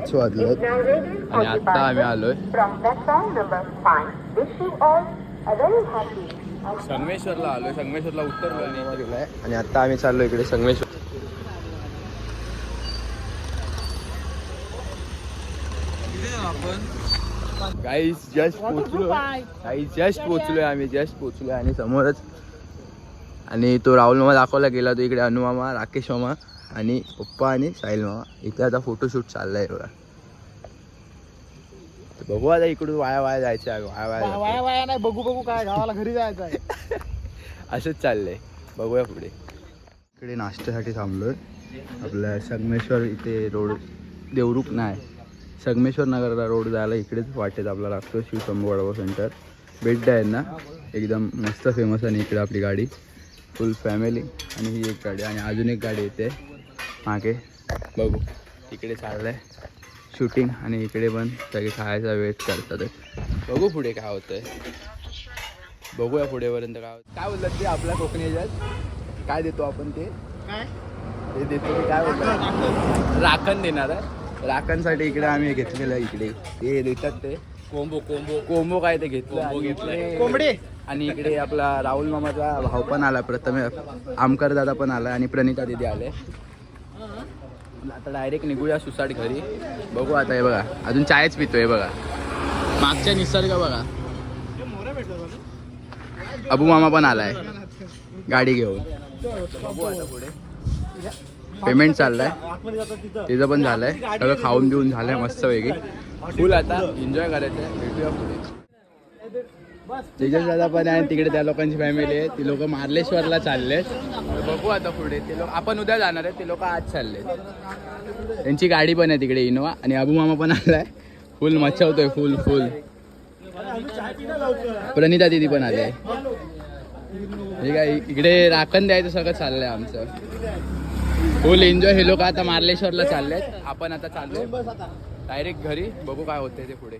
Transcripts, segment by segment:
5 वाजलेत आणि आता आम्ही आलोय संगमेश्वरला आलोय. संगमेश्वरला उतरलो आणि आता आम्ही चाललो इकडे संगमेश्वर. गाईस जस्ट पोचलोय आणि समोरच आणि तो राहुल मामा दाखवला गेला. तो इकडे अनु मामा, राकेश मामा आणि पप्पा आणि साहिल मामा. इथे आता फोटोशूट चाललाय बघा. बघू आता इकडून वाया जायचं आहे. वाया नाही. बघू काय गावाला घरी जायचं आहे. असंच चाललंय. बघूया पुढे. इकडे नाश्त्यासाठी थांबलोय. आपल्या संगमेश्वर इथे रोड देवरुख नाही, संगमेश्वर नगरला रोड जायला इकडेच वाटेत आपला लागतो. शिवशंभू वडापाव सेंटर. बेड्डा आहे ना, एकदम मस्त फेमस. आणि इकडे आपली गाडी फुल फॅमिली आणि ही एक गाडी आणि अजून एक गाडी येते मागे. बघू इकडे चाललं आहे शूटिंग आणि इकडे पण सगळे खायचा वेट करतात. बघू पुढे काय होतंय. बघूया पुढेपर्यंत काय बोलतात ते आपल्या कोकणी ह्याच्यात काय देतो आपण ते देतो काय बोलतात राखण देणार आहे. राखणसाठी इकडे आम्ही घेतलेलं आहे. इकडे ते देतात ते कोंबो काय ते घेतलं कोंबडे. आणि इकडे आपला राहुल मामाचा भाऊ पण आला, प्रथम आमकर दादा पण आला आणि प्रणिता दिदी आले. आता डायरेक्ट निघूया सुसाट घरी. बघू आता. हे बघा अजून चायच पितोय बघा. मागच्या निसर्ग बघा. अबू मामा पण आलाय गाडी घेऊन. बघू आता पुढे. पेमेंट चाललंय तिचं पण झालंय. सगळं खाऊन देऊन झालंय मस्त वेगळी फुल. आता एन्जॉय करायचं. भेटूया पुढे. तेजस दादा पण आहे तिकडे. त्या लोकांची फॅमिली आहे. ती लोक मार्लेश्वरला चाललेत. बघू आता पुढे. ते लोक आपण उद्या जाणार आहे. ते लोक आज चाललेत. त्यांची गाडी पण आहे तिकडे इनोवा. आणि अबू मामा पण आलाय. फुल मच्छवतोय फुल. प्रणिता दिदी पण आले. हे काय इकडे राखण द्यायचं सगळं चाललंय आमचं. फुल एन्जॉय. हे लोक आता मार्लेश्वरला चाललेत. आपण आता चाललोय डायरेक्ट घरी. बघू काय होतंय ते पुढे.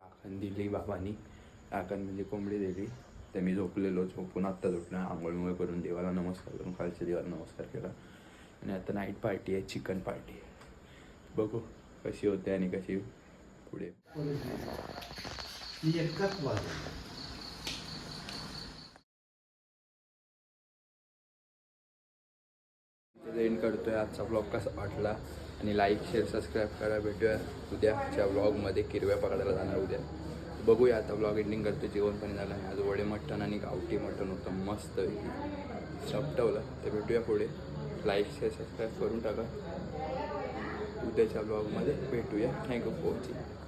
राखण दिली बाबांनी. राखण म्हणजे कोंबडी दिली. ते मी झोपून आत्ता झोपलो. आंघोळ करून देवाला नमस्कार करून खालच्या देवाला नमस्कार केला. आणि आता नाईट पार्टी आहे, चिकन पार्टी आहे. बघू कशी होते आणि कशी पुढे. एंड करतोय. आजचा ब्लॉग कसा वाटला आणि लाईक शेअर सबस्क्राईब करा. भेटूया उद्याच्या ब्लॉगमध्ये. किरव्या पकडायला जाणार उद्या. बघूया आता. ब्लॉग एंडिंग करतो. जेवण पण झालं आणि आज वडे मटण आणि गावठी मटण होतं मस्त सपटवलं. तर भेटूया पुढे. लाईक शेअर सबस्क्राईब करून टाका. उद्याच्या ब्लॉगमध्ये भेटूया. Thank you for watching.